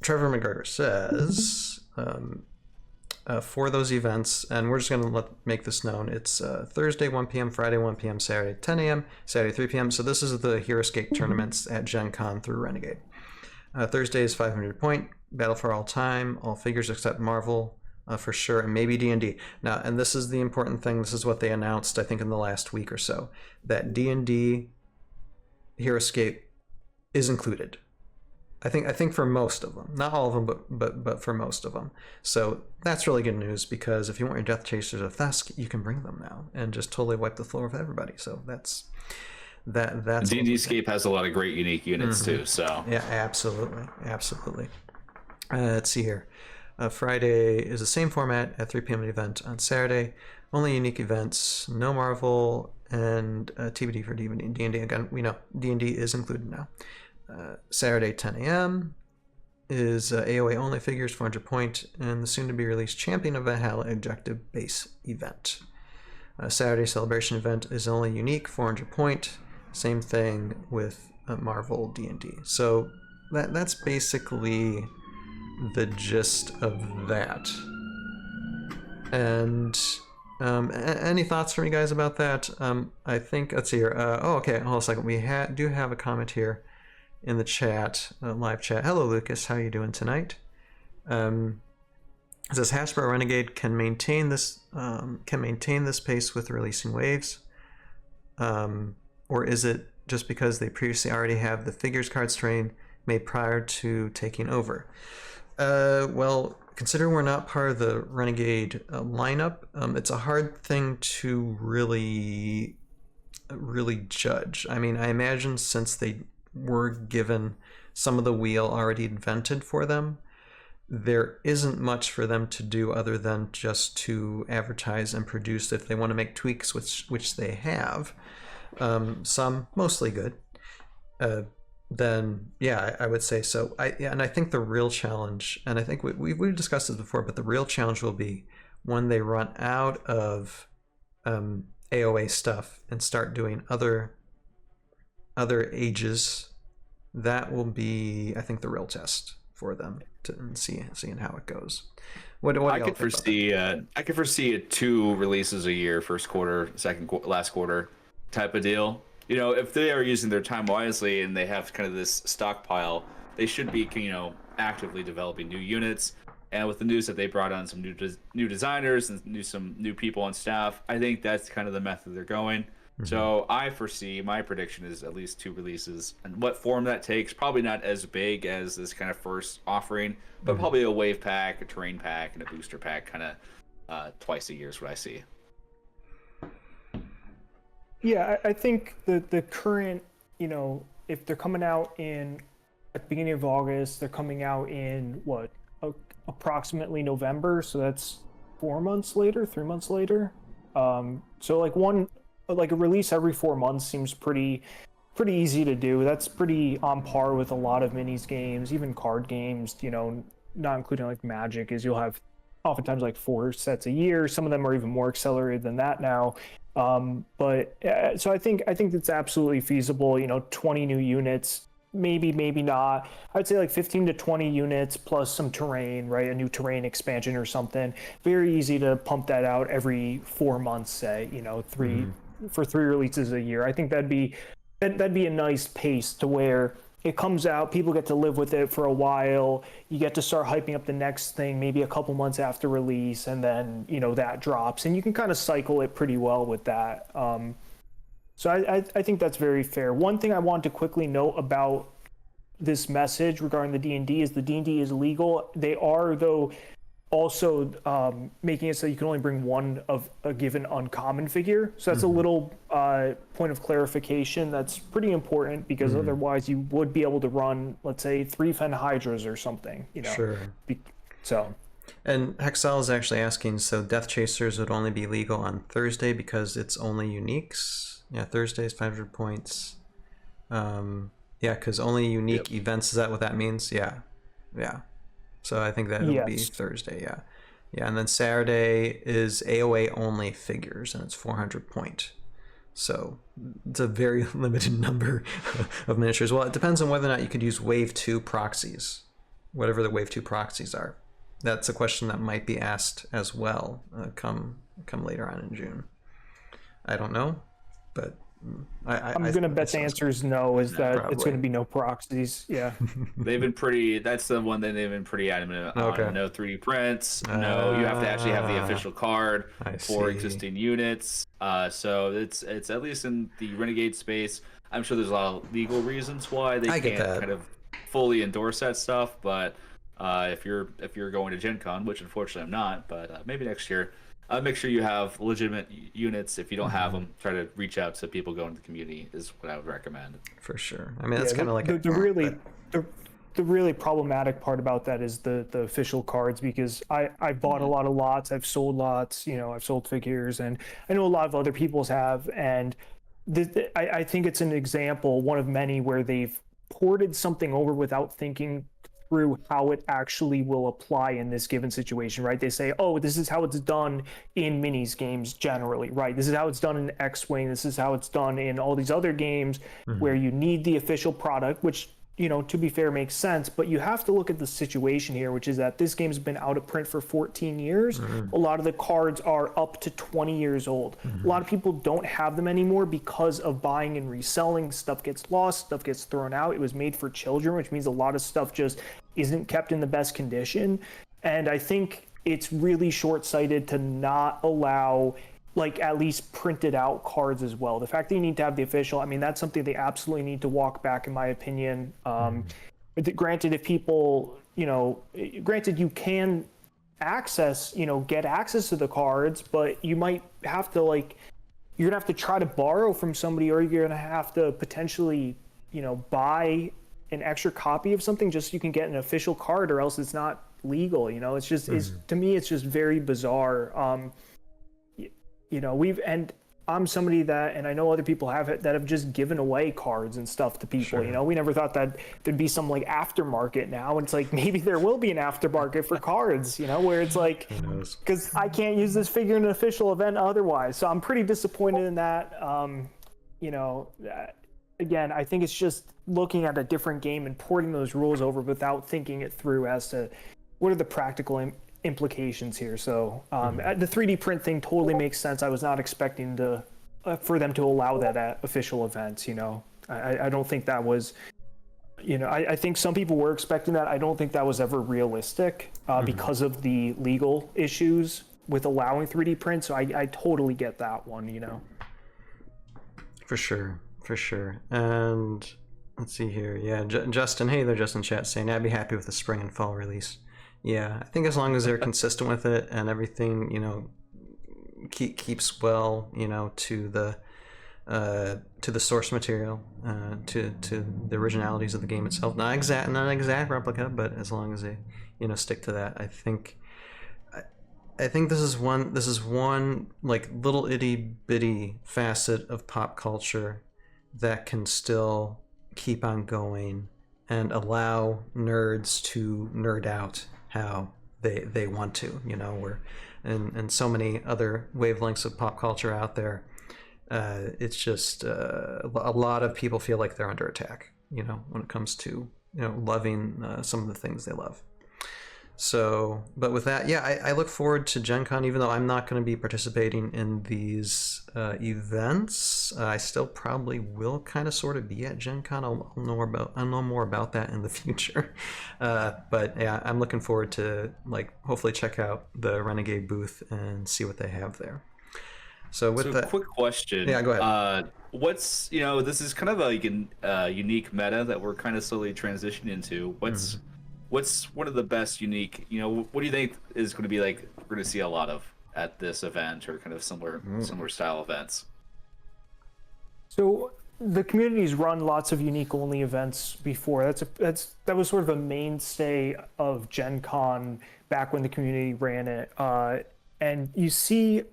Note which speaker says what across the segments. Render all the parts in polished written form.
Speaker 1: Trevor McGregor says for those events, and we're just going to make this known, it's Thursday 1 p.m., Friday 1 p.m., Saturday 10 a.m., Saturday 3 p.m. So this is the Heroscape tournaments at GenCon through Renegade. Thursday is 500 point, battle for all time, all figures except Marvel for sure, and maybe D&D. Now, and this is the important thing, this is what they announced, I think, in the last week or so, that D&D Heroscape is included. I think for most of them, not all of them, but for most of them. So that's really good news, because if you want your Death Chasers of Thesk, you can bring them now and just totally wipe the floor with everybody. So that's
Speaker 2: D&Dscape has a lot of great unique units too. So
Speaker 1: yeah, absolutely. Let's see here. Friday is the same format at 3 p.m. event. On Saturday, only unique events, no Marvel, and TBD for D&D. D&D, again, we know D&D is included now. Saturday 10 a.m. is AOA only figures, 400 point, and the soon-to-be-released Champion of Valhalla objective base event. Saturday celebration event is only unique, 400 point. Same thing with Marvel D&D. So that's basically the gist of that. And any thoughts from you guys about that? I think, let's see here. Okay, hold on a second. We do have a comment here in the chat, live chat. Hello, Lucas. How are you doing tonight? It says Hasbro Renegade can maintain this pace with releasing waves, or is it just because they previously already have the figures cards terrain made prior to taking over? Well, considering we're not part of the Renegade lineup, it's a hard thing to really judge. I mean, I imagine since they were given some of the wheel already invented for them, there isn't much for them to do other than just to advertise and produce if they want to make tweaks, which they have. Some mostly good. Then yeah, I would say so. And I think the real challenge, and I think we've discussed this before, but the real challenge will be when they run out of AOA stuff and start doing other ages. That will be, I think, the real test for them to seeing how it goes. What
Speaker 2: I could foresee 2 releases a year, first quarter, last quarter type of deal. You know, if they are using their time wisely and they have kind of this stockpile, they should be, actively developing new units. And with the news that they brought on some new designers and some new people on staff, I think that's kind of the method they're going. So I foresee, my prediction is at least 2 releases, and what form that takes, probably not as big as this kind of first offering, but probably a wave pack, a terrain pack, and a booster pack, kind of twice a year is what I see.
Speaker 3: Yeah, I think the current, if they're coming out at the beginning of August, they're coming out in approximately November, so that's 3 months later. So like a release every 4 months seems pretty easy to do. That's pretty on par with a lot of minis games, even card games, not including like Magic, is you'll have oftentimes like 4 sets a year. Some of them are even more accelerated than that now. So I think it's absolutely feasible, 20 new units, maybe not. I'd say like 15 to 20 units plus some terrain, right? A new terrain expansion or something. Very easy to pump that out every 4 months, say, 3 releases a year. I think that'd be a nice pace to where it comes out, people get to live with it for a while, you get to start hyping up the next thing maybe a couple months after release, and then that drops, and you can kind of cycle it pretty well with that. So I think that's very fair. One thing I want to quickly note about this message regarding the D&D is the D&D is legal. They are, though, also making it so you can only bring one of a given uncommon figure. So that's a little point of clarification that's pretty important, because otherwise you would be able to run, let's say, 3 Fen Hydras or something.
Speaker 1: Sure. And Hexel is actually asking, so Death Chasers would only be legal on Thursday because it's only uniques? Yeah, Thursday is 500 points. Yeah, because only unique events, is that what that means? Yeah. So I think that would be Thursday, yeah. Yeah, and then Saturday is AOA only figures, and it's 400 point. So it's a very limited number of miniatures. Well, it depends on whether or not you could use Wave 2 proxies. whatever the Wave 2 proxies are. That's a question that might be asked as well come later on in June. I don't know, but
Speaker 3: I'm going to bet the answer is no, is that
Speaker 1: probably.
Speaker 3: It's going to be no proxies. Yeah.
Speaker 2: They've been that's the one that they've been pretty adamant on.
Speaker 1: Okay.
Speaker 2: No 3D prints. No, you have to actually have the official card for existing units. So it's at least in the Renegade space. I'm sure there's a lot of legal reasons why they can't kind of fully endorse that stuff. But if you're going to GenCon, which unfortunately I'm not, but maybe next year, make sure you have legitimate units. If you don't have them, try to reach out to people going to the community is what I would recommend.
Speaker 1: For sure. I mean, that's kind of like
Speaker 3: the really problematic part about that is the official cards, because I bought a lot of lots, I've sold lots, I've sold figures, and I know a lot of other people's have, and I think it's an example, one of many, where they've ported something over without thinking through how it actually will apply in this given situation, right? They say, oh, this is how it's done in minis games generally, right? This is how it's done in X-Wing. This is how it's done in all these other games where you need the official product, which, to be fair, makes sense. But you have to look at the situation here, which is that this game's been out of print for 14 years. A lot of the cards are up to 20 years old. A lot of people don't have them anymore because of buying and reselling. Stuff gets lost, stuff gets thrown out. It was made for children, which means a lot of stuff just isn't kept in the best condition. And I think it's really short-sighted to not allow at least printed out cards as well. The fact that you need to have the official, I mean, that's something they absolutely need to walk back, in my opinion. Granted, if people, granted you can get access to the cards, but you might have to you're gonna have to try to borrow from somebody, or you're gonna have to potentially, buy an extra copy of something just so you can get an official card, or else it's not legal. It's just, to me, it's just very bizarre. I'm somebody that, and I know other people that have just given away cards and stuff to people.
Speaker 1: Sure.
Speaker 3: We never thought that there'd be some aftermarket now. And it's maybe there will be an aftermarket for cards, where it's because I can't use this figure in an official event otherwise. So I'm pretty disappointed in that. Again, I think it's just looking at a different game and porting those rules over without thinking it through as to what are the practical implications here. So the 3D print thing totally makes sense. I was not expecting for them to allow that at official events. I don't think that was, I think some people were expecting that. I don't think that was ever realistic because of the legal issues with allowing 3D print. So I totally get that one.
Speaker 1: For sure. And let's see here. Yeah, Justin. Hey there, Justin. Chat saying I'd be happy with the spring and fall release. Yeah, I think as long as they're consistent with it and everything, keeps well, to the source material, to the originalities of the game itself. Not an exact replica, but as long as they, stick to that, I think this is one little itty bitty facet of pop culture that can still keep on going and allow nerds to nerd out how they want to. We're and so many other wavelengths of pop culture out there. It's just a lot of people feel like they're under attack, when it comes to loving some of the things they love. So, but with that, yeah, I look forward to GenCon, even though I'm not going to be participating in these events. I still probably will kind of sort of be at GenCon. I'll know more about that in the future. But yeah, I'm looking forward to hopefully check out the Renegade booth and see what they have there. So that,
Speaker 2: quick question.
Speaker 1: Yeah, go ahead.
Speaker 2: What's this is kind of a unique meta that we're kind of slowly transitioning into. What's one of the best unique, what do you think is going to be we're going to see a lot of at this event, or kind of similar style events?
Speaker 3: So the community's run lots of unique only events before. That was sort of a mainstay of GenCon back when the community ran it. And you see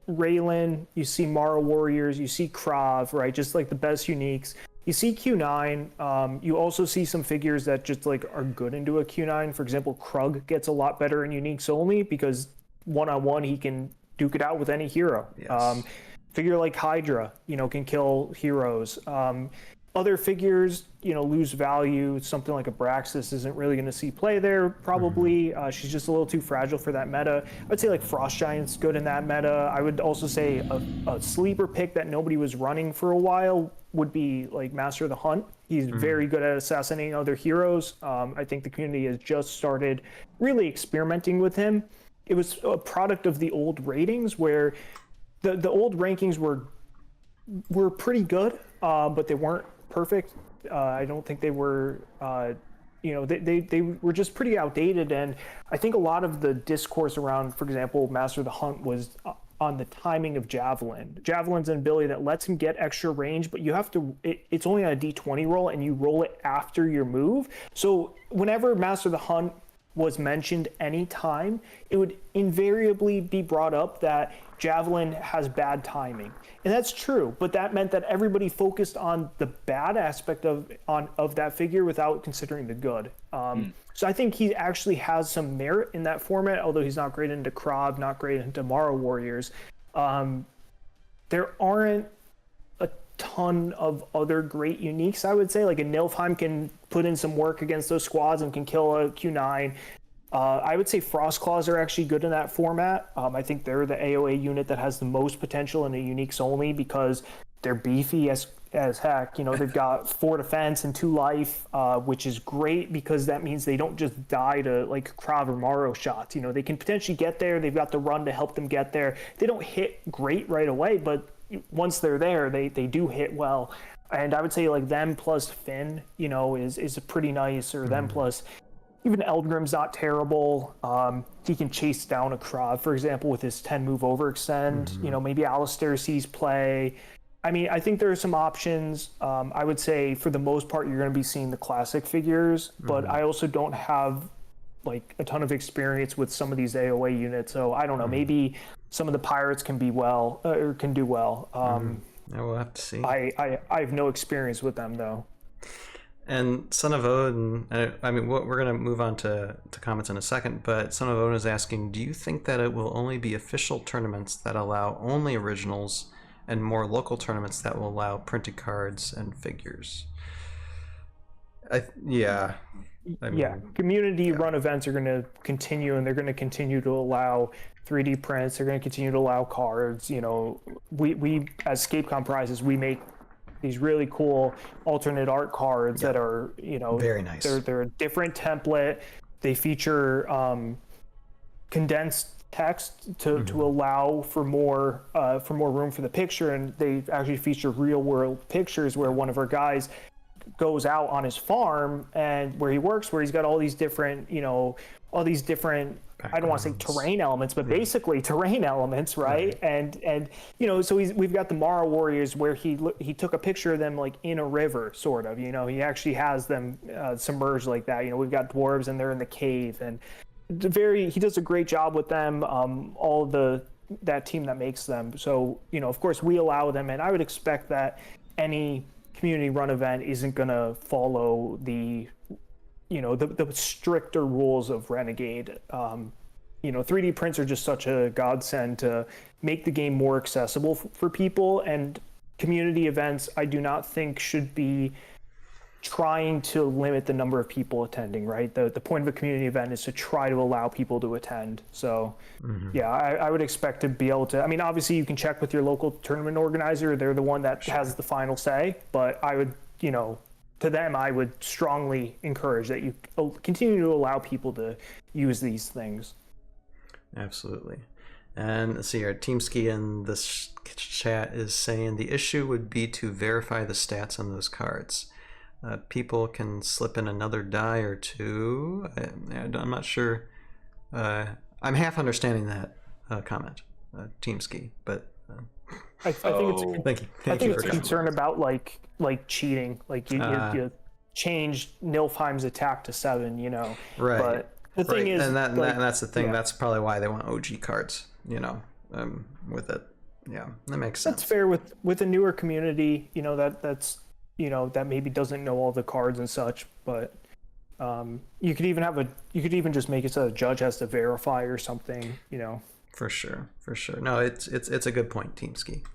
Speaker 3: Raylan, you see Mara Warriors, you see Krav, right? Just the best uniques. You see Q9. You also see some figures that just are good into a Q9. For example, Krug gets a lot better in uniques only because one-on-one he can duke it out with any hero.
Speaker 1: Yes.
Speaker 3: Figure like Hydra, can kill heroes. other figures, lose value. Something like a Braxis isn't really going to see play there, probably. She's just a little too fragile for that meta. I would say like Frost Giant's good in that meta. I would also say a sleeper pick that nobody was running for a while would be like Master of the Hunt. He's very good at assassinating other heroes. I think the community has just started really experimenting with him. It was a product of the old ratings where the old rankings were pretty good, but they weren't perfect. I don't think they were, they were just pretty outdated. And I think a lot of the discourse around, for example, Master of the Hunt was on the timing of Javelin. Javelin's an ability that lets him get extra range, but you have to, it's only on a D20 roll and you roll it after your move. So whenever Master of the Hunt was mentioned any time, it would invariably be brought up that Javelin has bad timing. And that's true, but that meant that everybody focused on the bad aspect of that figure without considering the good. So I think he actually has some merit in that format, although he's not great into Krav, not great into Morrow Warriors. There aren't a ton of other great uniques, I would say. Like a Nilfheim can put in some work against those squads and can kill a Q9. I would say Frost Claws are actually good in that format. I think they're the AOA unit that has the most potential in a uniques only because they're beefy as heck. They've got 4 defense and 2 life, which is great because that means they don't just die to like Krav or Morrow shots. They can potentially get there. They've got the run to help them get there. They don't hit great right away, but once they're there, they do hit well. And I would say like them plus Finn, is a pretty nice, or them plus even Eldgrim's not terrible. He can chase down a Krav, for example, with his 10 move overextend. Maybe Alistair sees play. I mean, I think there are some options. I would say for the most part, you're going to be seeing the classic figures, but I also don't have like a ton of experience with some of these AOA units. So I don't know, maybe some of the pirates can do well.
Speaker 1: Yeah, we'll have to see.
Speaker 3: I have no experience with them though.
Speaker 1: And Son of Odin, I mean, we're going to move on to comments in a second, but Son of Odin is asking, do you think that it will only be official tournaments that allow only originals and more local tournaments that will allow printed cards and figures?
Speaker 3: Community run events are going to continue, and they're going to continue to allow 3D prints. They're going to continue to allow cards. We as ScapeCon prizes, we make these really cool alternate art cards that are,
Speaker 1: very nice.
Speaker 3: They're a different template. They feature condensed text to allow for more room for the picture, and they actually feature real world pictures where one of our guys goes out on his farm and where he works, where he's got all these different I don't want to say terrain elements, but basically terrain elements, right? And so we've got the Morrow Warriors where he took a picture of them like in a river, sort of. He actually has them submerged like that. We've got dwarves and they're in the cave, and he does a great job with them. All that team that makes them. So of course we allow them, and I would expect that any community run event isn't going to follow the stricter rules of Renegade. 3D prints are just such a godsend to make the game more accessible for people, and community events I do not think should be trying to limit the number of people attending, right? The point of a community event is to try to allow people to attend. So I would expect to be able to, I mean, obviously you can check with your local tournament organizer. They're the one that has the final say, but I would, to them, I would strongly encourage that you continue to allow people to use these things.
Speaker 1: Absolutely. And let's see here, TeamSki in this chat is saying the issue would be to verify the stats on those cards. People can slip in another die or two. I'm not sure. I'm half understanding that comment, TeamSki, but
Speaker 3: I think
Speaker 1: thank you.
Speaker 3: I think it's a concern about like cheating. Like you change Nilfheim's attack to 7,
Speaker 1: Right.
Speaker 3: But the thing is,
Speaker 1: and that's the thing. Yeah. That's probably why they want OG cards. With it. Yeah, that makes sense.
Speaker 3: That's fair with a newer community. That's that maybe doesn't know all the cards and such, but you could even just make it so the judge has to verify or something.
Speaker 1: For sure. No, it's a good point, TeamSki.